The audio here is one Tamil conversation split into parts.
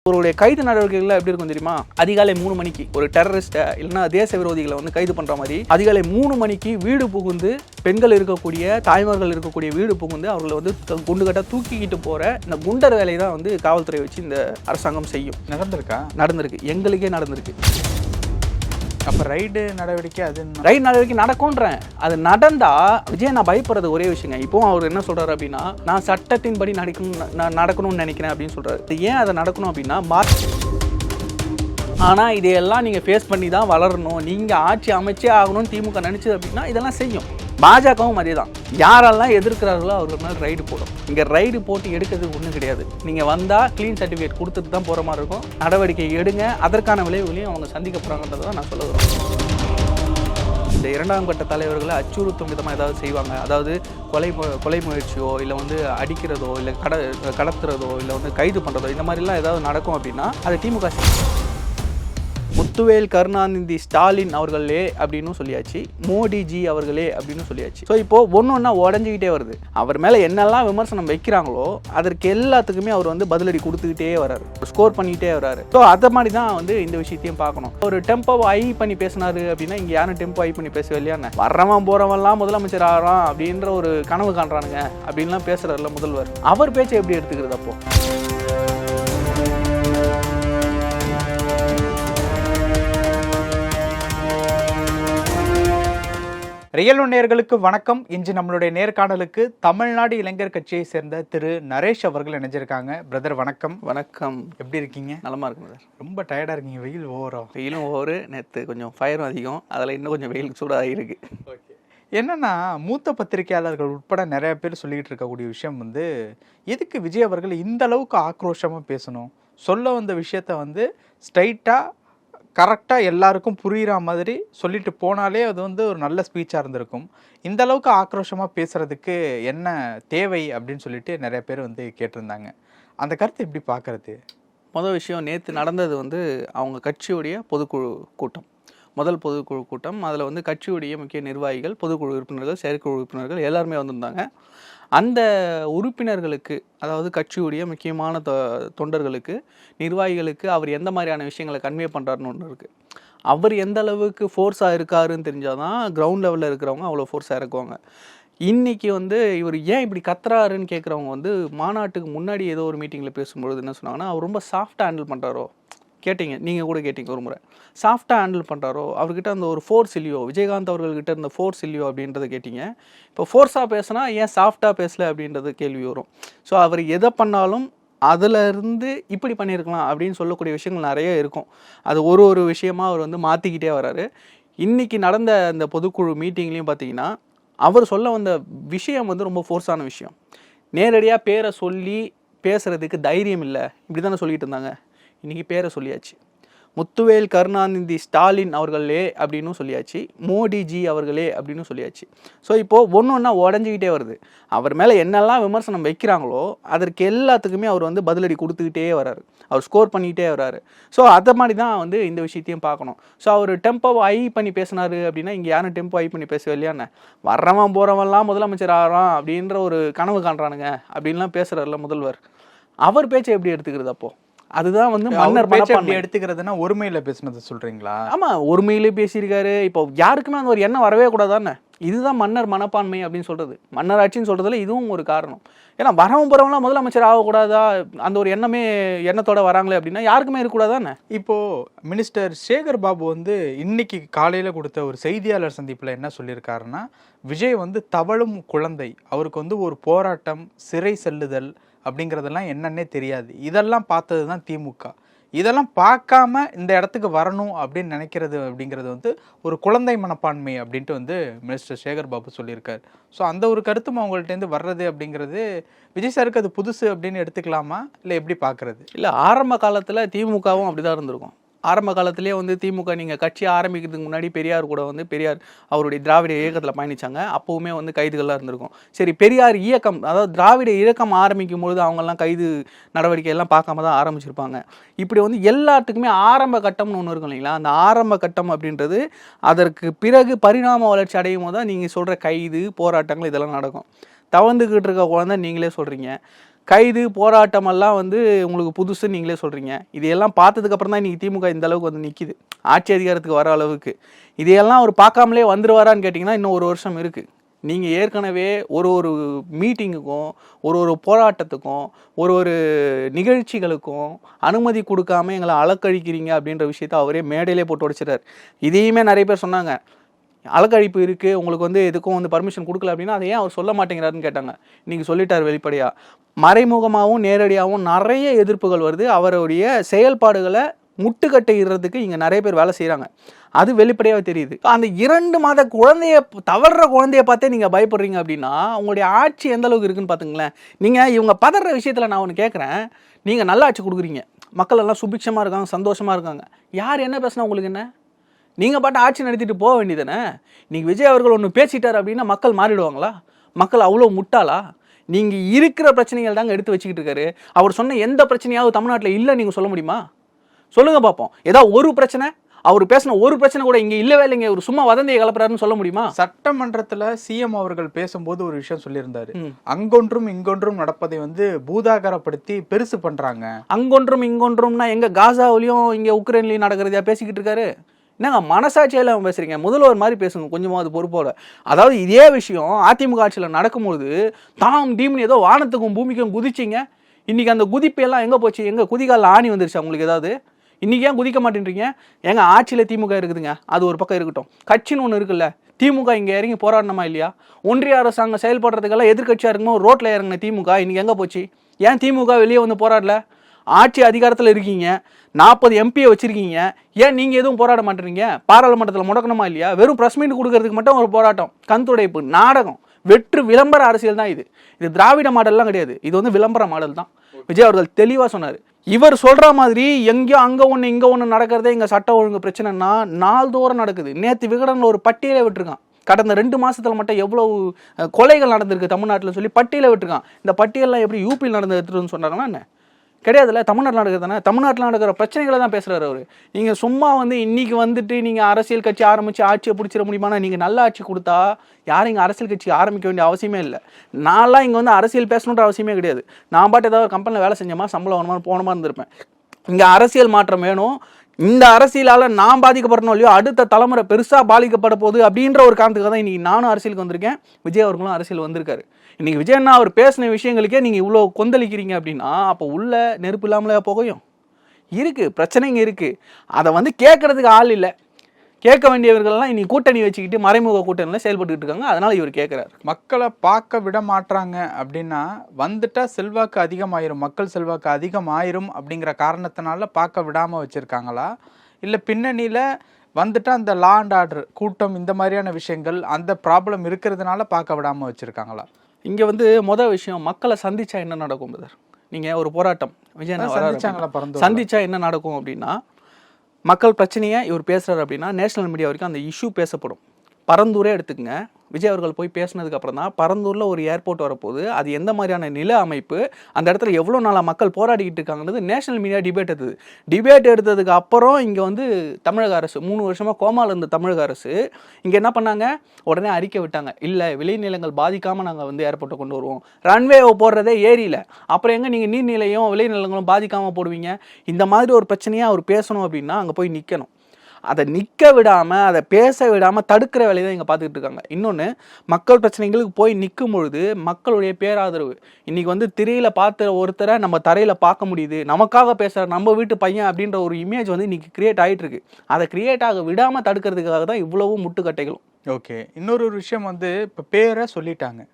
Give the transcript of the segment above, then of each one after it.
அவருடைய கைது நடவடிக்கைகள் எப்படி இருக்கும் தெரியுமா? அதிகாலை 3 மணிக்கு ஒரு டெரரிஸ்ட்டை இல்லைன்னா தேச விரோதிகளை வந்து கைது பண்ணுற மாதிரி அதிகாலை 3 மணிக்கு வீடு புகுந்து பெண்கள் இருக்கக்கூடிய தாய்மார்கள் இருக்கக்கூடிய வீடு புகுந்து அவர்களை வந்து குண்டு கட்ட தூக்கிக்கிட்டு போகிற இந்த குண்டர் வேலையை தான் வந்து காவல்துறை வச்சு இந்த அரசாங்கம் செய்யும். நடந்திருக்கு, எங்களுக்கே நடந்திருக்கு. அப்போ ரைடு நடவடிக்கை ரைடு நடவடிக்கை நடக்கும்ன்றேன். அது நடந்தா விஜய் நான் பயப்படுறது ஒரே விஷயங்க. இப்போவும் அவர் என்ன சொல்றாரு அப்படின்னா, நான் சட்டத்தின்படி நடக்கணும்னு நினைக்கிறேன் அப்படின்னு சொல்றாரு. ஏன் அதை நடக்கணும் அப்படின்னா, ஆனால் இதையெல்லாம் நீங்கள் ஃபேஸ் பண்ணி தான் வளரணும், நீங்கள் ஆட்சி அமைச்சே ஆகணும்னு திமுக நினச்சிது அப்படின்னா இதெல்லாம் செய்யும். பாஜகவும் அதே தான். யாரெல்லாம் எதிர்க்கிறார்களோ அவர்கள் மேலே ரைடு போடும். இங்கே ரைடு போட்டு எடுக்கிறதுக்கு ஒன்றும் கிடையாது. நீங்கள் வந்தால் க்ளீன் சர்டிஃபிகேட் கொடுத்துட்டு தான் போகிற மாதிரி இருக்கும். நடவடிக்கை எடுங்க, அதற்கான விளைவுகளையும் அவங்க சந்திக்க போகிறாங்கன்றதை தான் நான் சொல்ல வரோம். இந்த இரண்டாம் கட்ட தலைவர்களை அச்சுறுத்தும் விதமாக ஏதாவது செய்வாங்க. அதாவது கொலை முயற்சியோ இல்லை வந்து அடிக்கிறதோ இல்லை கடத்துறதோ இல்லை வந்து கைது பண்ணுறதோ இந்த மாதிரிலாம் ஏதாவது நடக்கும் அப்படின்னா அது திமுக. முத்துவேல் கருணாநிதி ஸ்டாலின் அவர்களே அப்படின்னு சொல்லியாச்சு, மோடிஜி அவர்களே அப்படின்னு சொல்லியாச்சு. ஸோ இப்போது ஒன்று உடஞ்சிக்கிட்டே வருது. அவர் மேலே என்னெல்லாம் விமர்சனம் வைக்கிறாங்களோ அதற்கு எல்லாத்துக்குமே அவர் வந்து பதிலடி கொடுத்துக்கிட்டே வர்றாரு, ஸ்கோர் பண்ணிக்கிட்டே வர்றாரு. ஸோ அதை மாதிரி தான் வந்து இந்த விஷயத்தையும் பார்க்கணும். ஒரு டெம்போவை ஐ பண்ணி பேசினாரு அப்படின்னா இங்கே யாரும் டெம்போ ஐ பண்ணி பேசவே இல்லையாண்ணே. வர்றவன் போகிறவன்லாம் முதலமைச்சர் ஆகிறான் அப்படின்ற ஒரு கனவு காண்றானுங்க அப்படின்லாம் பேசுகிறார்ல முதல்வர். அவர் பேச்சை எப்படி எடுத்துக்கிறது அப்போ? ரியல் நேயர்களுக்கு வணக்கம். இன்று நம்மளுடைய நேர்காணலுக்கு தமிழ்நாடு இளைஞர் கட்சியை சேர்ந்த திரு நரேஷ் அவர்கள் இணைஞ்சிருக்காங்க. பிரதர் வணக்கம். வணக்கம். எப்படி இருக்கீங்க? நலமா இருக்கு பிரதர். ரொம்ப டயர்டாக இருக்கீங்க. வெயில் வெயிலும் ஓவரு. நேற்று கொஞ்சம் ஃபயரும் அதிகம், அதில் இன்னும் கொஞ்சம் வெயில் சூடாக இருக்கு. ஓகே. என்னன்னா மூத்த பத்திரிகையாளர்கள் உட்பட நிறைய பேர் சொல்லிக்கிட்டு இருக்கக்கூடிய விஷயம் வந்து, எதுக்கு விஜய் அவர்கள் இந்த அளவுக்கு ஆக்ரோஷமாக பேசணும், சொல்ல வந்த விஷயத்த வந்து ஸ்ட்ரைட்டாக கரெக்டாக எல்லாருக்கும் புரிகிற மாதிரி சொல்லிட்டு போனாலே அது வந்து ஒரு நல்ல ஸ்பீச்சாக இருந்திருக்கும். இந்த அளவுக்கு ஆக்ரோஷமாக பேசுகிறதுக்கு என்ன தேவை அப்படின்னு சொல்லிட்டு நிறைய பேர் வந்து கேட்டிருந்தாங்க. அந்த கருத்தை எப்படி பார்க்குறது? முதல் விஷயம், நேற்று நடந்தது வந்து அவங்க கட்சியுடைய பொதுக்குழு கூட்டம், முதல் பொதுக்குழு கூட்டம். அதில் வந்து கட்சியுடைய முக்கிய நிர்வாகிகள், பொதுக்குழு உறுப்பினர்கள், செயற்குழு உறுப்பினர்கள் எல்லாருமே வந்திருந்தாங்க. அந்த உறுப்பினர்களுக்கு, அதாவது கட்சியுடைய முக்கியமான தொண்டர்களுக்கு, நிர்வாகிகளுக்கு அவர் எந்த மாதிரியான விஷயங்களை கன்வே பண்ணுறாருன்னு ஒன்று இருக்குது. அவர் எந்த அளவுக்கு ஃபோர்ஸாக இருக்காருன்னு தெரிஞ்சால் தான் கிரவுண்ட் லெவலில் இருக்கிறவங்க அவ்வளோ ஃபோர்ஸாக இருக்குவாங்க. இன்றைக்கி வந்து இவர் ஏன் இப்படி கத்துறாருன்னு கேட்குறவங்க வந்து மாநாட்டுக்கு முன்னாடி ஏதோ ஒரு மீட்டிங்கில் பேசும்பொழுது என்ன சொன்னாங்கன்னா, அவர் ரொம்ப சாஃப்டாக ஹேண்டில் பண்ணுறாரோ கேட்டிங்க, நீங்கள் கூட கேட்டிங்க ஒரு முறை, சாஃப்டாக ஹேண்டில் பண்ணுறாரோ, அவர்கிட்ட அந்த ஒரு ஃபோர்ஸ் இல்லையோ, விஜயகாந்த் அவர்கள்கிட்ட இருந்த ஃபோர்ஸ் இல்லையோ அப்படின்றத கேட்டிங்க. இப்போ ஃபோர்ஸாக பேசினா ஏன் சாஃப்டாக பேசலை அப்படின்றது கேள்வி வரும். ஸோ அவர் எதை பண்ணாலும் அதிலிருந்து இப்படி பண்ணியிருக்கலாம் அப்படின்னு சொல்லக்கூடிய விஷயங்கள் நிறைய இருக்கும். அது ஒரு விஷயமாக அவர் வந்து மாற்றிக்கிட்டே வர்றாரு. இன்றைக்கி நடந்த அந்த பொதுக்குழு மீட்டிங்லேயும் பார்த்தீங்கன்னா அவர் சொல்ல வந்த விஷயம் வந்து ரொம்ப ஃபோர்ஸான விஷயம். நேரடியாக பேரை சொல்லி பேசுகிறதுக்கு தைரியம் இல்லை, இப்படி தானே சொல்லிகிட்டு இருந்தாங்க. இன்றைக்கி பேரை சொல்லியாச்சு, முத்துவேல் கருணாநிதி ஸ்டாலின் அவர்களே அப்படின்னு சொல்லியாச்சு, மோடிஜி அவர்களே அப்படின்னு சொல்லியாச்சு. ஸோ இப்போது ஒன்று உடஞ்சிக்கிட்டே வருது. அவர் மேலே என்னெல்லாம் விமர்சனம் வைக்கிறாங்களோ அதற்கு எல்லாத்துக்குமே அவர் வந்து பதிலடி கொடுத்துக்கிட்டே வர்றாரு, அவர் ஸ்கோர் பண்ணிக்கிட்டே வர்றாரு. ஸோ அதை மாதிரி தான் வந்து இந்த விஷயத்தையும் பார்க்கணும். ஸோ அவர் டெம்போவை ஐ பண்ணி பேசினாரு அப்படின்னா இங்கே யாரும் டெம்போ ஐ பண்ணி பேசவே இல்லையாண்ணே. வர்றவன் போகிறவன்லாம் முதலமைச்சர் ஆகிறான் அப்படின்ற ஒரு கனவு காண்றானுங்க அப்படின்லாம் பேசுகிறார்ல முதல்வர். அவர் பேச்சை எப்படி எடுத்துக்கிறது அப்போது? அதுதான் வந்து மன்னர் மனப்பான்மை எடுத்துக்கிறதுனா ஒருமையில பேசுனது சொல்றீங்களா? ஆமா, ஒருமையிலே பேசியிருக்காரு. இப்போ யாருக்குமே அந்த ஒரு எண்ணம் வரவே கூடாதானே. இதுதான் மன்னர் மனப்பான்மை அப்படின்னு சொல்றது. மன்னர் ஆட்சின்னு சொல்றதுல இதுவும் ஒரு காரணம். ஏன்னா வரவும் போறவங்களாம் முதலமைச்சர் ஆகக்கூடாதா, அந்த ஒரு எண்ணத்தோட வராங்களே அப்படின்னா யாருக்குமே இருக்கக்கூடாதானே. இப்போ மினிஸ்டர் சேகர் பாபு வந்து இன்னைக்கு காலையில கொடுத்த ஒரு செய்தியாளர் சந்திப்புல என்ன சொல்லியிருக்காருன்னா, விஜய் வந்து தவழும் குழந்தை, அவருக்கு வந்து ஒரு போராட்டம், சிறை செல்லுதல் அப்படிங்கிறதெல்லாம் என்னன்னே தெரியாது, இதெல்லாம் பார்த்தது தான் திமுக, இதெல்லாம் பார்க்காம இந்த இடத்துக்கு வரணும் அப்படின்னு நினைக்கிறது அப்படிங்கிறது வந்து ஒரு குழந்தை மனப்பான்மை அப்படின்ட்டு வந்து மினிஸ்டர் சேகர் பாபு சொல்லியிருக்காரு. ஸோ அந்த ஒரு கருத்தும் அவங்கள்ட்டேருந்து வர்றது அப்படிங்கிறது விஜய் சாருக்கு அது புதுசு அப்படின்னு எடுத்துக்கலாமா, இல்லை எப்படி பார்க்குறது? இல்லை, ஆரம்ப காலத்தில் திமுகவும் அப்படி தான் இருந்திருக்கும். ஆரம்ப காலத்திலே வந்து திமுக நீங்கள் கட்சி ஆரம்பிக்கிறதுக்கு முன்னாடி பெரியார் கூட வந்து பெரியார் அவருடைய திராவிட இயக்கத்தில் பயணித்தாங்க. அப்போவுமே வந்து கைதுகள்லாம் இருந்திருக்கும். சரி, பெரியார் இயக்கம், அதாவது திராவிட இயக்கம் ஆரம்பிக்கும் பொழுது அவங்கெல்லாம் கைது நடவடிக்கையெல்லாம் பார்க்காம தான் ஆரம்பிச்சிருப்பாங்க. இப்படி வந்து எல்லாத்துக்குமே ஆரம்ப கட்டம்னு ஒன்று இருக்கும் இல்லைங்களா. அந்த ஆரம்ப கட்டம் அப்படின்றது அதற்கு பிறகு பரிணாம வளர்ச்சி அடையும் போது தான் நீங்கள் சொல்கிற கைது போராட்டங்கள் இதெல்லாம் நடக்கும். தவந்துக்கிட்டு இருக்க குழந்தை நீங்களே சொல்கிறீங்க. கைது போராட்டமெல்லாம் வந்து உங்களுக்கு புதுசுன்னு நீங்களே சொல்கிறீங்க. இதையெல்லாம் பார்த்ததுக்கப்புறம் தான் இன்றைக்கி திமுக இந்த அளவுக்கு வந்து நிற்கிது, ஆட்சி அதிகாரத்துக்கு வர அளவுக்கு. இதையெல்லாம் அவர் பார்க்காமலே வந்துருவாரான்னு கேட்டிங்கன்னா இன்னும் 1 வருஷம் இருக்குது. நீங்கள் ஏற்கனவே ஒரு மீட்டிங்குக்கும் ஒரு போராட்டத்துக்கும் ஒரு நிகழ்ச்சிகளுக்கும் அனுமதி கொடுக்காம எங்களை அலக்கழிக்கிறீங்க அப்படின்ற விஷயத்த அவரே மேடையிலே போட்டு உடைச்சிட்டார். இதையுமே நிறைய பேர் சொன்னாங்க, அலக்கழிப்பு இருக்குது, உங்களுக்கு வந்து எதுக்கும் வந்து பர்மிஷன் கொடுக்கல அப்படின்னா அதை ஏன் அவர் சொல்ல மாட்டேங்கிறாருன்னு கேட்டாங்க. நீங்கள் சொல்லிட்டார் வெளிப்படையாக. மறைமுகமாகவும் நேரடியாகவும் நிறைய எதிர்ப்புகள் வருது. அவருடைய செயல்பாடுகளை முட்டுக்கட்டையிடுறதுக்கு இங்கே நிறைய பேர் வேலை செய்கிறாங்க. அது வெளிப்படையாக தெரியுது. அந்த 2 மாத குழந்தைய தவறுற குழந்தைய பார்த்தே நீங்கள் பயப்படுறீங்க அப்படின்னா உங்களுடைய ஆட்சி எந்த அளவுக்கு இருக்குன்னு பார்த்துங்களேன். நீங்கள் இவங்க பதற விஷயத்தில் நான் ஒன்று கேட்குறேன், நீங்கள் நல்ல ஆட்சி கொடுக்குறீங்க, மக்கள் எல்லாம் சுபிக்ஷமாக இருக்காங்க, சந்தோஷமாக இருக்காங்க, யார் என்ன பேசினா உங்களுக்கு என்ன? நீங்கள் பாட்டு ஆட்சி நடத்திட்டு போக வேண்டியதானே. நீங்கள் விஜய் அவர்கள் ஒன்று பேசிட்டார் அப்படின்னா மக்கள் மாறிடுவாங்களா? மக்கள் அவ்வளோ முட்டாளா? நீங்கள் இருக்கிற பிரச்சனைகள் தாங்க எடுத்து வச்சுக்கிட்டு இருக்காரு. அவர் சொன்ன எந்த பிரச்சனையாவது தமிழ்நாட்டில் இல்லை நீங்கள் சொல்ல முடியுமா? சொல்லுங்க பார்ப்போம். ஏதாவது ஒரு பிரச்சனை, அவர் பேசின ஒரு பிரச்சனை கூட இங்கே இல்லவே இல்லைங்க, ஒரு சும்மா வதந்தியை கலப்புறாருன்னு சொல்ல முடியுமா? சட்டமன்றத்தில் சிஎம் அவர்கள் பேசும்போது ஒரு விஷயம் சொல்லியிருந்தாரு, அங்கொன்றும் இங்கொன்றும் நடப்பதை வந்து பூதாகரப்படுத்தி பெருசு பண்றாங்க. அங்கொன்றும் இங்கொன்றும்னா எங்க காசாவிலையும் இங்கே உக்ரைன்லையும் நடக்கிறதா பேசிக்கிட்டு இருக்காரு? என்னங்க மனசாட்சியில் அவன் பேசுறீங்க? முதல்வர் மாதிரி பேசுங்க கொஞ்சமாவது பொறுப்போட. அதாவது இதே விஷயம் அதிமுக ஆட்சியில் நடக்கும்போது தாம் டீம்னு ஏதோ வானத்துக்கும் பூமிக்கும் குதிச்சிங்க. இன்னைக்கு அந்த குதிப்பெல்லாம் எங்கே போச்சு? எங்கே குதிகாலில் ஆணி வந்துருச்சு உங்களுக்கு ஏதாவது? இன்றைக்கி ஏன் குதிக்க மாட்டேன்றீங்க? எங்கள் ஆட்சியில் திமுக இருக்குதுங்க, அது ஒரு பக்கம் இருக்கட்டும். கட்சின்னு ஒன்று இருக்குல்ல, திமுக இங்கே இறங்கி போராடணுமா இல்லையா? ஒன்றிய அரசாங்கம் செயல்படுறதுக்கெல்லாம் எதிர்கட்சியாக இருக்கும்போது ரோட்டில் இறங்கின திமுக இன்றைக்கி எங்கே போச்சு? ஏன் திமுக வெளியே வந்து போராடல? ஆட்சி அதிகாரத்தில் இருக்கீங்க, 40 எம்பியை வச்சுருக்கீங்க, ஏன் நீங்கள் எதுவும் போராட மாட்டேறீங்க? பாராளுமன்றத்தில் முடக்கணுமா இல்லையா? வெறும் ப்ரெஸ் மீட் கொடுக்கறதுக்கு மட்டும் ஒரு போராட்டம், கண்துடைப்பு, நாடகம், வெற்று விளம்பர அரசியல் தான் இது. இது திராவிட மாடல்லாம் கிடையாது, இது வந்து விளம்பர மாடல் தான். விஜய் அவர்கள் தெளிவாக சொன்னார். இவர் சொல்கிற மாதிரி எங்கேயோ அங்கே ஒன்று இங்கே ஒன்று நடக்கிறதே இங்கே சட்ட ஒழுங்கு பிரச்சனைனா நாள்தோறும் நடக்குது. நேற்று விகடனில் ஒரு பட்டியலை விட்டுருக்கான், கடந்த 2 மாதத்தில் மட்டும் எவ்வளவு கொலைகள் நடந்திருக்கு தமிழ்நாட்டில் சொல்லி பட்டியலை விட்டுருக்கான். இந்த பட்டியலாம் எப்படி யூபியில் நடந்து எடுத்துகிட்டு சொன்னாங்கன்னா என்ன? கிடையாதுல்ல, தமிழ்நாட்டில் நடக்குது தானே. தமிழ்நாட்டில் நடக்கிற பிரச்சனைகளை தான் பேசுகிறாரு அவர். நீங்கள் சும்மா வந்து இன்றைக்கி வந்துட்டு நீங்கள் அரசியல் கட்சி ஆரம்பித்து ஆட்சியை பிடிச்சிட முடியுமானா? நீங்கள் நல்ல ஆட்சி கொடுத்தா யாரும் இங்கே அரசியல் கட்சி ஆரம்பிக்க வேண்டிய அவசியமே இல்லை. நான்லாம் இங்கே வந்து அரசியல் பேசணுன்ற அவசியமே கிடையாது. நான் பாட்டு ஏதாவது ஒரு கம்பெனியில் வேலை செஞ்சோமா, சம்பளம் வரணுமா, போனமா இருந்திருப்பேன். இங்கே அரசியல் மாற்றம் வேணும். இந்த அரசியலால் நான் பாதிக்கப்படணும் இல்லையோ, அடுத்த தலைமுறை பெருசாக பாதிக்கப்பட போகுது அப்படின்ற ஒரு காரணத்துக்காக தான் இன்றைக்கி நானும் அரசியலுக்கு வந்திருக்கேன், விஜய் அவர்களும் அரசியல் வந்திருக்காரு. இன்றைக்கி விஜயண்ணா அவர் பேசின விஷயங்களுக்கே நீங்கள் இவ்வளோ கொந்தளிக்கிறீங்க அப்படின்னா அப்போ உள்ள நெருப்பு இல்லாமலே புகையும் இருக்குது, பிரச்சனைங்க இருக்குது. அதை வந்து கேட்குறதுக்கு ஆள் இல்லை. கேட்க வேண்டியவர்கள்லாம் இன்னைக்கு கூட்டணி வச்சுக்கிட்டு மறைமுக கூட்டணியில் செயல்பட்டுக்கிட்டு இருக்காங்க. அதனால் இவர் கேட்குறாரு. மக்களை பார்க்க விட மாட்டுறாங்க அப்படின்னா வந்துட்டா செல்வாக்கு அதிகமாயிரும், மக்கள் செல்வாக்கு அதிகமாயிரும் அப்படிங்கிற காரணத்தினால பார்க்க விடாமல் வச்சுருக்காங்களா? இல்லை பின்னணியில் வந்துட்டா அந்த லா அண்ட் ஆர்டர் கூட்டம் இந்த மாதிரியான விஷயங்கள் அந்த ப்ராப்ளம் இருக்கிறதுனால பார்க்க விடாமல் வச்சுருக்காங்களா? இங்கே வந்து மொதல் விஷயம், மக்களை சந்திச்சா என்ன நடக்கும் பிரதர்? நீங்கள் ஒரு போராட்டம் சந்திச்சா என்ன நடக்கும் அப்படின்னா, மக்கள் பிரச்சனையை இவர் பேசுகிறார் அப்படின்னா நேஷனல் மீடியா வரைக்கும் அந்த இஷ்யூ பேசப்படும். பரந்தூரே எடுத்துக்கங்க, விஜய் அவர்கள் போய் பேசினதுக்கு அப்புறம் தான் பரந்தூரில் ஒரு ஏர்போர்ட் வரப்போகுது, அது எந்த மாதிரியான நில அமைப்பு, அந்த இடத்துல எவ்வளோ நாளாக மக்கள் போராடிக்கிட்டு இருக்காங்கிறது நேஷனல் மீடியா டிபேட் எடுத்ததுக்கு அப்புறம் இங்கே வந்து தமிழக அரசு 3 வருஷமாக கோமாவில் இருந்த தமிழக அரசு இங்கே என்ன பண்ணாங்க, உடனே அறிக்கை விட்டாங்க, இல்லை விளைநிலங்கள் பாதிக்காமல் நாங்கள் வந்து ஏர்போர்ட்டை கொண்டு வருவோம். ரன்வேவை போடுறதே ஏரியில், அப்புறம் எங்கே நீங்கள் நீர்நிலையும் விளைநிலங்களும் பாதிக்காமல் போடுவீங்க? இந்த மாதிரி ஒரு பிரச்சனையாக அவர் பேசணும் அப்படின்னா அங்கே போய் நிற்கணும். அதை நிற்க விடாமல், அதை பேச விடாமல் தடுக்கிற வேலையை தான் இங்கே பார்த்துக்கிட்டு இருக்காங்க. இன்னொன்று, மக்கள் பிரச்சனைகளுக்கு போய் நிற்கும் பொழுது மக்களுடைய பேராதரவு, இன்றைக்கி வந்து திரையில் பார்த்த ஒருத்தரை நம்ம தரையில் பார்க்க முடியுது, நமக்காக பேசுகிற நம்ம வீட்டு பையன் அப்படின்ற ஒரு இமேஜ் வந்து இன்றைக்கி கிரியேட் ஆகிட்டு இருக்கு. அதை கிரியேட் ஆக விடாமல் தடுக்கிறதுக்காக தான் இவ்வளவு முட்டுக்கட்டைகளும். ஓகே, இன்னொரு விஷயம் வந்து இப்போ பேரை சொல்லிட்டாங்க,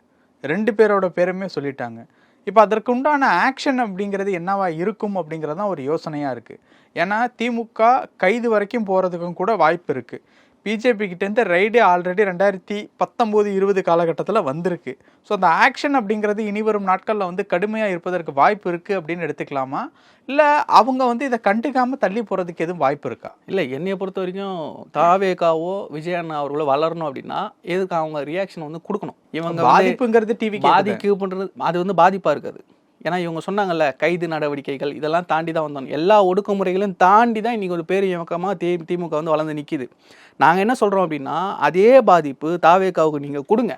2 பேரோட பேருமே சொல்லிட்டாங்க. இப்போ அதற்கு உண்டான ஆக்ஷன் அப்படிங்கிறது என்னவா இருக்கும் அப்படிங்கிறது தான் ஒரு யோசனையாக இருக்குது. ஏன்னா திமுக கைது வரைக்கும் போகிறதுக்கும் கூட வாய்ப்பு இருக்குது. பிஜேபி கிட்டேருந்து ரைடே ஆல்ரெடி 2019-20 காலகட்டத்தில் வந்திருக்கு. ஸோ அந்த ஆக்ஷன் அப்படிங்கிறது இனி வரும் நாட்களில் வந்து கடுமையாக இருப்பதற்கு வாய்ப்பு இருக்குது அப்படின்னு எடுத்துக்கலாமா? இல்லை அவங்க வந்து இதை கண்டுக்காமல் தள்ளி போகிறதுக்கு எதுவும் வாய்ப்பு இருக்கா? இல்லை, என்னையை பொறுத்த வரைக்கும் தாவேகாவோ விஜயண்ணா அவர்களோ வளரணும் அப்படின்னா எதுக்கு அவங்க ரியாக்ஷன் வந்து கொடுக்கணும். இவங்க பாதிப்புங்கிறது டிவி பாதிக்கு பண்ணுறது அது வந்து பாதிப்பாக இருக்காது. ஏன்னா இவங்க சொன்னாங்கல்ல, கைது நடவடிக்கைகள் இதெல்லாம் தாண்டி தான் வந்தோம், எல்லா ஒடுக்குமுறைகளும் தாண்டி தான் இன்றைக்கி ஒரு பேர் இயக்கமாக திமுக வந்து வளர்ந்து நிற்கிது. நாங்கள் என்ன சொல்கிறோம் அப்படின்னா, அதே பாதிப்பு தாவேகாவுக்கு நீங்கள் கொடுங்க,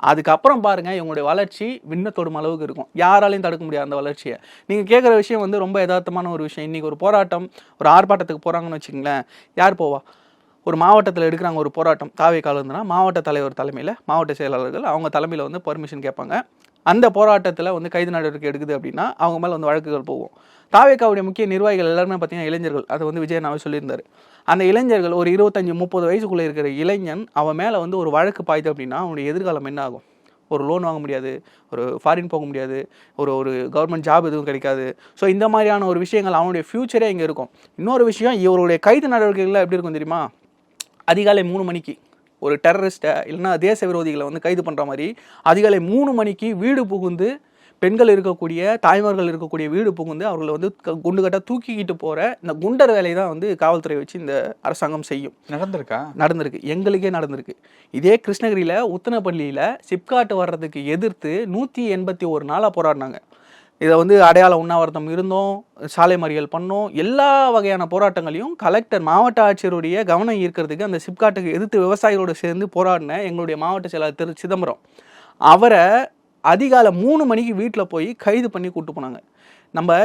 அதுக்கப்புறம் பாருங்க இவங்களுடைய வளர்ச்சி விண்ணத்தோடும் அளவுக்கு இருக்கும். யாராலையும் தடுக்க முடியாது அந்த வளர்ச்சியை. நீங்க கேட்குற விஷயம் வந்து ரொம்ப யதார்த்தமான ஒரு விஷயம். இன்னைக்கு ஒரு போராட்டம், ஒரு ஆர்ப்பாட்டத்துக்கு போறாங்கன்னு வச்சுங்களேன், யார் போவா? ஒரு மாவட்டத்தில் எடுக்கிறாங்க ஒரு போராட்டம், தாவேக்கால இருந்ததுன்னா மாவட்ட தலைவர் தலைமையில், மாவட்ட செயலாளர்கள் அவங்க தலைமையில் வந்து பர்மிஷன் கேட்பாங்க. அந்த போராட்டத்தில் வந்து கைது நடவடிக்கை எடுக்குது அப்படின்னா அவங்க மேலே வந்து வழக்குகள் போகும். தாவேக்காவுடைய முக்கிய நிர்வாகிகள் எல்லாருமே பார்த்தீங்கன்னா இளைஞர்கள். அது வந்து விஜயனாவே சொல்லியிருந்தாரு. அந்த இளைஞர்கள் ஒரு 25-30 வயசுக்குள்ளே இருக்கிற இளைஞன் அவன் மேலே வந்து ஒரு வழக்கு பாயுது அப்படின்னா அவனுடைய எதிர்காலம் என்ன ஆகும்? ஒரு லோன் வாங்க முடியாது, ஒரு ஃபாரின் போக முடியாது, ஒரு கவர்மெண்ட் ஜாப் எதுவும் கிடைக்காது. ஸோ இந்த மாதிரியான ஒரு விஷயங்கள் அவனுடைய ஃப்யூச்சரே இங்கே இருக்கும். இன்னொரு விஷயம், இவருடைய கைது நடவடிக்கைகள் எப்படி இருக்கும் தெரியுமா? அதிகாலை 3 மணிக்கு ஒரு டெரரிஸ்ட்டை இல்லைன்னா தேச விரோதிகளை வந்து கைது பண்ணுற மாதிரி அதிகாலை 3 மணிக்கு வீடு புகுந்து, பெண்கள் இருக்கக்கூடிய, தாய்மார்கள் இருக்கக்கூடிய வீடு புகுந்து அவர்களை வந்து குண்டுகட்டாக தூக்கிக்கிட்டு போகிற இந்த குண்டர் வேலையை தான் வந்து காவல்துறை வச்சு இந்த அரசாங்கம் செய்யும். நடந்திருக்கு, எங்களுக்கே நடந்திருக்கு. இதே கிருஷ்ணகிரியில் உத்தனப்பள்ளியில் சிப்காட் வர்றதுக்கு எதிர்த்து 181 நாளாக போராடினாங்க. இதை வந்து அடையாள உண்ணாவிரதம் இருந்தோம், சாலை மறியல் பண்ணோம், எல்லா வகையான போராட்டங்களையும் கலெக்டர் மாவட்ட ஆட்சியருடைய கவனம் ஈர்க்கிறதுக்கு அந்த சிப்காட்டுக்கு எதிர்த்து விவசாயிகளோடு சேர்ந்து போராடின எங்களுடைய மாவட்ட செயலாளர் திரு சிதம்பரம் அவரை அதிகாலை 3 மணிக்கு வீட்டில் போய் கைது பண்ணி கூப்பிட்டு போனாங்க. நம்ம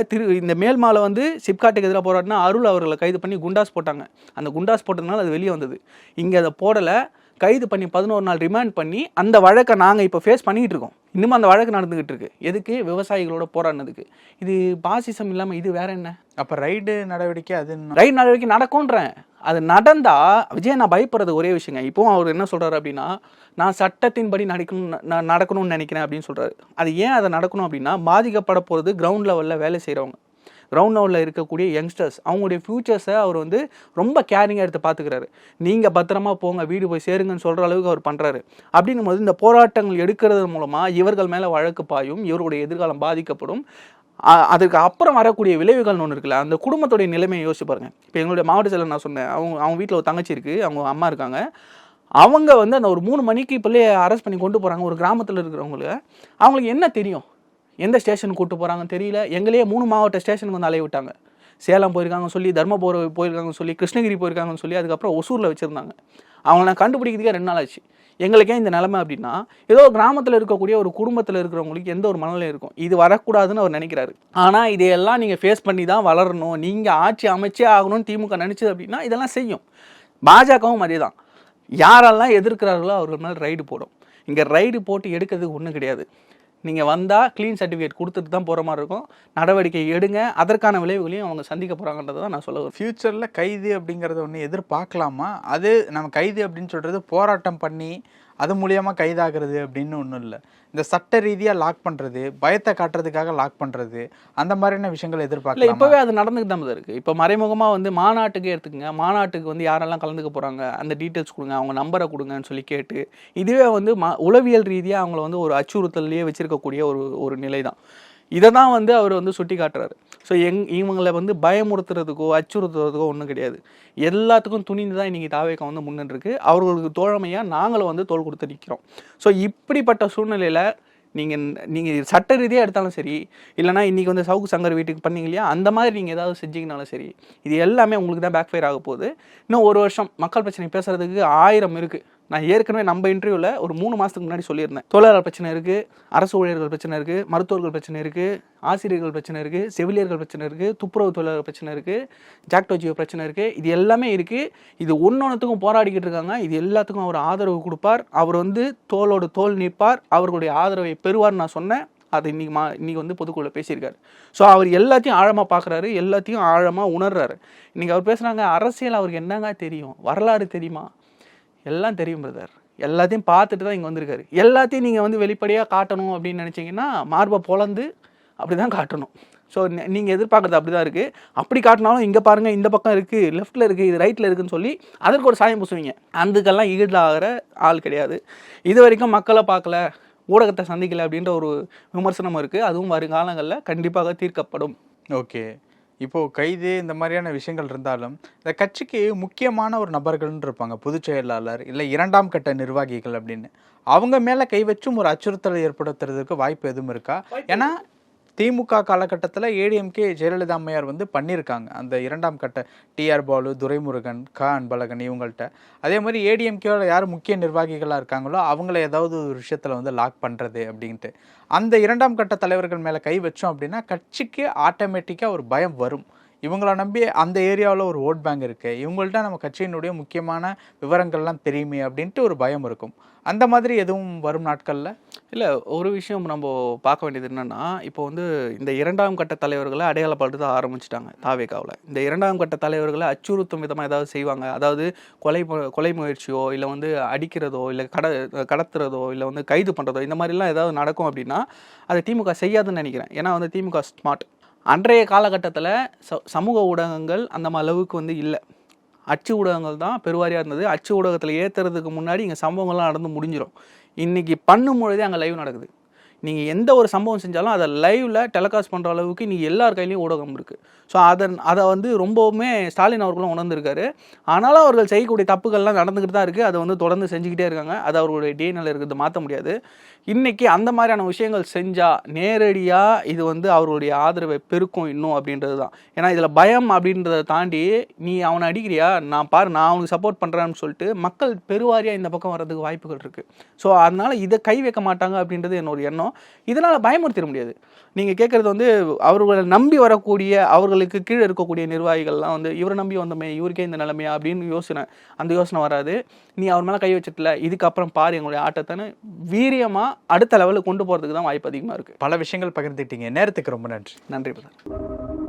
இந்த மேல்மாலை வந்து சிப்காட்டுக்கு எதிராக போராடினா அருள் அவர்களை கைது பண்ணி குண்டாஸ் போட்டாங்க. அந்த குண்டாஸ் போட்டதுனால அது வெளியே வந்தது. இங்கே அதை போடலை, கைது பண்ணி 11 நாள் ரிமாண்ட் பண்ணி அந்த வழக்கை நாங்கள் இப்போ ஃபேஸ் பண்ணிக்கிட்டு இருக்கோம். இன்னும் அந்த வழக்கு நடந்துகிட்டு இருக்கு. எதுக்கு? விவசாயிகளோட போராடினதுக்கு. இது பாசிசம் இல்லாமல் இது வேற என்ன? அப்போ ரைடு நடவடிக்கை நடக்கும்ன்றேன். அது நடந்தா விஜய் நான் பயப்படுறது ஒரே விஷயங்க. இப்போ அவர் என்ன சொல்றாரு அப்படின்னா, நான் சட்டத்தின்படி நடக்கணும்னு நினைக்கிறேன் அப்படின்னு சொல்றாரு. அது ஏன் அதை நடக்கணும் அப்படின்னா, பாதிக்கப்பட போகிறது கிரவுண்ட் லெவலில் வேலை செய்கிறவங்க, கிரவுண்ட் லெவலில் இருக்கக்கூடிய யங்ஸ்டர்ஸ், அவங்களுடைய ஃபியூச்சர்ஸை அவர் வந்து ரொம்ப கேரிங்காக எடுத்து பார்த்துக்கிறாரு. நீங்கள் பத்திரமா போங்க, வீடு போய் சேருங்கன்னு சொல்கிற அளவுக்கு அவர் பண்ணுறாரு. அப்படின்னும் போது இந்த போராட்டங்கள் எடுக்கிறது மூலமாக இவர்கள் மேலே வழக்கு பாயும், இவருடைய எதிர்காலம் பாதிக்கப்படும். அதுக்கு அப்புறம் வரக்கூடிய விளைவுகள்னு ஒன்று இருக்குல்ல, அந்த குடும்பத்துடைய நிலைமையை யோசிச்சு பாருங்க. இப்போ எங்களுடைய மாவட்ட செயலர் நான் சொன்னேன், அவங்க வீட்டில் ஒரு தங்கச்சி இருக்குது, அவங்க அம்மா இருக்காங்க. அவங்க வந்து அந்த ஒரு 3 மணிக்கு பிள்ளைய அரெஸ்ட் பண்ணி கொண்டு போகிறாங்க. ஒரு கிராமத்தில் இருக்கிறவங்களுக்கு அவங்களுக்கு என்ன தெரியும்? எந்த ஸ்டேஷனுக்கு கூப்பிட்டு போகிறாங்கன்னு தெரியல. எங்களையே 3 மாவட்ட ஸ்டேஷனுக்கு வந்து அலைய விட்டாங்க. சேலம் போயிருக்காங்கன்னு சொல்லி, தர்மபுரம் போயிருக்காங்கன்னு சொல்லி, கிருஷ்ணகிரி போயிருக்காங்கன்னு சொல்லி, அதுக்கப்புறம் ஒசூரில் வச்சுருந்தாங்க. அவங்கள நான் கண்டுபிடிக்கிறதுக்கே 2 நாள் ஆச்சு. எங்களுக்கே இந்த நிலைமை அப்படின்னா, ஏதோ கிராமத்தில் இருக்கக்கூடிய ஒரு குடும்பத்தில் இருக்கிறவங்களுக்கு எந்த ஒரு மனநிலை இருக்கும், இது வரக்கூடாதுன்னு அவர் நினைக்கிறாரு. ஆனால் இதையெல்லாம் நீங்கள் ஃபேஸ் பண்ணி தான் வளரணும், நீங்கள் ஆட்சி அமைச்சே ஆகணும்னு திமுக நினச்சது அப்படின்னா இதெல்லாம் செய்யும். பாஜகவும் அதே தான். யாரெல்லாம் எதிர்க்கிறார்களோ அவர்கள் மேலே ரைடு போடும். இங்கே ரைடு போட்டு எடுக்கிறதுக்கு ஒன்றும் கிடையாது. நீங்கள் வந்தால் க்ளீன் சர்டிஃபிகேட் கொடுத்துட்டு தான் போகிற மாதிரி இருக்கும். நடவடிக்கை எடுங்க, அதற்கான விளைவுகளையும் அவங்க சந்திக்க போகிறாங்கன்றதை தான் நான் சொல்ல. ஃப்யூச்சரில் கைது அப்படிங்கிறத ஒன்று எதிர்பார்க்கலாமா? அது நம்ம கைது அப்படின்னு சொல்கிறது போராட்டம் பண்ணி அது மூலியமாக கைதாகிறது அப்படின்னு ஒன்றும் இல்லை. இந்த சட்ட ரீதியாக லாக் பண்ணுறது, பயத்தை காட்டுறதுக்காக லாக் பண்ணுறது, அந்த மாதிரியான விஷயங்கள் எதிர்பார்க்கல. இப்போவே அது நடந்துக்கிட்டு தான் இருக்குது. இப்போ மறைமுகமாக வந்து மாநாட்டுக்கு எடுத்துக்கங்க, மாநாட்டுக்கு வந்து யாரெல்லாம் கலந்துக்க போகிறாங்க அந்த டீட்டெயில்ஸ் கொடுங்க, அவங்க நம்பரை கொடுங்கன்னு சொல்லி கேட்டு, இதுவே வந்து உளவியல் ரீதியாக அவங்கள வந்து ஒரு அச்சுறுத்தல்லையே வச்சிருக்கக்கூடிய ஒரு நிலை தான். இதை தான் வந்து அவர் வந்து சுட்டி காட்டுறாரு. ஸோ இவங்களை வந்து பயமுறுத்துறதுக்கோ அச்சுறுத்துறதுக்கோ ஒன்றும் கிடையாது. எல்லாத்துக்கும் துணிந்து தான் இன்றைக்கி தாவேக்கா வந்து முன்னின்றிருக்கு. அவர்களுக்கு தோழமையாக நாங்களும் வந்து தோள் கொடுத்து நிற்கிறோம். ஸோ இப்படிப்பட்ட சூழ்நிலையில் நீங்கள் சட்ட ரீதியாக எடுத்தாலும் சரி, இல்லைனா இன்றைக்கி வந்து சவுக்கு சங்கர் வீட்டுக்கு பண்ணீங்க இல்லையா, அந்த மாதிரி நீங்கள் ஏதாவது செஞ்சீங்கனாலும் சரி, இது எல்லாமே உங்களுக்கு தான் பேக் ஃபயர் ஆக போகுது. இன்னும் 1 வருஷம் மக்கள் பிரச்சனை பேசுகிறதுக்கு 1000 இருக்குது. நான் ஏற்கனவே நம்ம இன்டர்வியூவில் ஒரு 3 மாதத்துக்கு முன்னாடி சொல்லியிருந்தேன். தொழிலாளர் பிரச்சனை இருக்குது, அரசு ஊழியர்கள் பிரச்சனை இருக்குது, மருத்துவர்கள் பிரச்சனை இருக்குது, ஆசிரியர்கள் பிரச்சனை இருக்குது, செவிலியர்கள் பிரச்சனை இருக்குது, துப்புரவு தொழிலாளர் பிரச்சனை இருக்குது, ஜாக்டோஜியோ பிரச்சனை இருக்குது. இது எல்லாமே இருக்குது. இது ஒன்னொன்றுத்துக்கும் போராடிக்கிட்டு இருக்காங்க. இது எல்லாத்துக்கும் அவர் ஆதரவு கொடுப்பார். அவர் வந்து தோளோடு தோள் நிற்பார். அவர்களுடைய ஆதரவை பெறுவார் நான் சொன்னேன். அது இன்னைக்கு வந்து பொதுக்குழுவில் பேசியிருக்காரு. ஸோ அவர் எல்லாத்தையும் ஆழமாக பார்க்குறாரு, எல்லாத்தையும் ஆழமாக உணர்றாரு. இன்றைக்கி அவர் பேசுகிறாங்க, அரசியல் அவருக்கு என்னங்க தெரியும், வரலாறு தெரியுமா? எல்லாம் தெரியும் பிரதர். எல்லாத்தையும் பார்த்துட்டு தான் இங்கே வந்திருக்காரு. எல்லாத்தையும் நீங்கள் வந்து வெளிப்படையாக காட்டணும் அப்படின்னு நினச்சிங்கன்னா மார்பை பொழந்து அப்படி தான் காட்டணும். ஸோ நீங்கள் எதிர்பார்க்குறது அப்படி தான் இருக்குது. அப்படி காட்டினாலும் இங்கே பாருங்கள், இந்த பக்கம் இருக்குது, லெஃப்ட்டில் இருக்குது, இது ரைட்டில் இருக்குதுன்னு சொல்லி அதற்கு ஒரு சாயம் பூசுவீங்க. அதுக்கெல்லாம் ஈடாகிற ஆள் கிடையாது. இது வரைக்கும் மக்களை பார்க்கல, ஊடகத்தை சந்திக்கலை அப்படின்ற ஒரு விமர்சனம் இருக்குது. அதுவும் வருங்காலங்களில் கண்டிப்பாக தீர்க்கப்படும். ஓகே, இப்போது கைது இந்த மாதிரியான விஷயங்கள் இருந்தாலும் இந்த கட்சிக்கு முக்கியமான ஒரு நபர்கள்னு இருப்பாங்க, பொதுச் செயலாளர் இல்லை 2ஆம் கட்ட நிர்வாகிகள் அப்படின்னு. அவங்க மேலே கை வச்சும் ஒரு அச்சுறுத்தலை ஏற்படுத்துறதுக்கு வாய்ப்பு எதுவும் இருக்கா? ஏன்னா திமுக காலகட்டத்தில் ஏடிஎம்கே ஜெயலலிதா அம்மையார் வந்து பண்ணியிருக்காங்க அந்த 2ஆம் கட்ட டிஆர் பாலு, துரைமுருகன், அன்பழகன் இவங்கள்ட்ட. அதே மாதிரி ஏடிஎம்கேவில் யார் முக்கிய நிர்வாகிகளாக இருக்காங்களோ அவங்கள ஏதாவது ஒரு விஷயத்தில் வந்து லாக் பண்ணுறது அப்படின்ட்டு அந்த 2ஆம் கட்ட தலைவர்கள் மேலே கை வச்சோம் அப்படின்னா கட்சிக்கு ஆட்டோமேட்டிக்காக ஒரு பயம் வரும். இவங்கள நம்பி அந்த ஏரியாவில் ஒரு ஓட் பேங்க் இருக்குது, இவங்கள்ட்ட நம்ம கட்சியினுடைய முக்கியமான விவரங்கள்லாம் தெரியுமே அப்படின்ட்டு ஒரு பயம் இருக்கும். அந்த மாதிரி எதுவும் வரும் நாட்களில் இல்லை, ஒரு விஷயம் நம்ம பார்க்க வேண்டியது என்னென்னா, இப்போ வந்து இந்த 2ஆம் கட்ட தலைவர்களை அடையாளப்படுத்த ஆரம்பிச்சிட்டாங்க தாவேகாவில். இந்த 2ஆம் கட்ட தலைவர்களை அச்சுறுத்தும் விதமாக ஏதாவது செய்வாங்க, அதாவது கொலை முயற்சியோ இல்லை வந்து அடிக்கிறதோ இல்லை கடத்துறதோ இல்லை வந்து கைது பண்ணுறதோ இந்த மாதிரிலாம் ஏதாவது நடக்கும் அப்படின்னா அதை திமுக செய்யாதுன்னு நினைக்கிறேன். ஏன்னா வந்து திமுக ஸ்மார்ட். அன்றைய காலகட்டத்தில் சமூக ஊடகங்கள் அந்த அளவுக்கு வந்து இல்லை, அச்சு ஊடகங்கள் தான் பெருவாரியாக இருந்தது. அச்சு ஊடகத்தில் ஏற்றுறதுக்கு முன்னாடி இங்கே சம்பவங்கள்லாம் நடந்து முடிஞ்சிடும். இன்றைக்கி பண்ணும் பொழுதே அங்கே லைவ் நடக்குது. நீங்கள் எந்த ஒரு சம்பவம் செஞ்சாலும் அதை லைவில் டெலிகாஸ்ட் பண்ணுற அளவுக்கு நீங்கள் எல்லார் கையிலையும் ஊடகம் இருக்குது. ஸோ அதை வந்து ரொம்பவுமே ஸ்டாலின் அவர்களும் உணர்ந்திருக்காரு. ஆனாலும் அவர்கள் செய்யக்கூடிய தப்புகள்லாம் நடந்துக்கிட்டு தான் இருக்குது. அதை வந்து தொடர்ந்து செஞ்சுக்கிட்டே இருக்காங்க. அது அவர்களுடைய டிஎன்ஏல இருக்கிறது மாற்ற முடியாது. இன்றைக்கி அந்த மாதிரியான விஷயங்கள் செஞ்சால் நேரடியாக இது வந்து அவருடைய ஆதரவை பெருக்கும் இன்னும் அப்படின்றது தான். ஏன்னா இதில் பயம் அப்படின்றத தாண்டி நீ அவனை அடிக்கிறியா, நான் அவனுக்கு சப்போர்ட் பண்ணுறேன்னு சொல்லிட்டு மக்கள் பெருவாரியாக இந்த பக்கம் வர்றதுக்கு வாய்ப்புகள் இருக்குது. ஸோ அதனால் இதை கை வைக்க மாட்டாங்க அப்படின்றது என்னோட எண்ணம். இதனால் பயமுறுத்திட முடியாது. நீங்கள் கேட்குறது வந்து அவர்களை நம்பி வரக்கூடிய அவர்களுக்கு கீழே இருக்கக்கூடிய நிர்வாகிகள்லாம் வந்து இவரை நம்பி வந்தோமே, இவருக்கே இந்த நிலைமையா அப்படின்னு அந்த யோசனை வராது. நீ அவர் மேலே கை வச்சிட்டல, இதுக்கப்புறம் பாரு எங்களுடைய ஆட்டத்தைன்னு வீரியமாக அடுத்த லெவலுக்கு கொண்டு போகிறதுக்கு தான் வாய்ப்பு அதிகமாக இருக்குது. பல விஷயங்கள் பகிர்ந்துட்டீங்க. நேரத்துக்கு ரொம்ப நன்றி. நன்றி பிரதர்.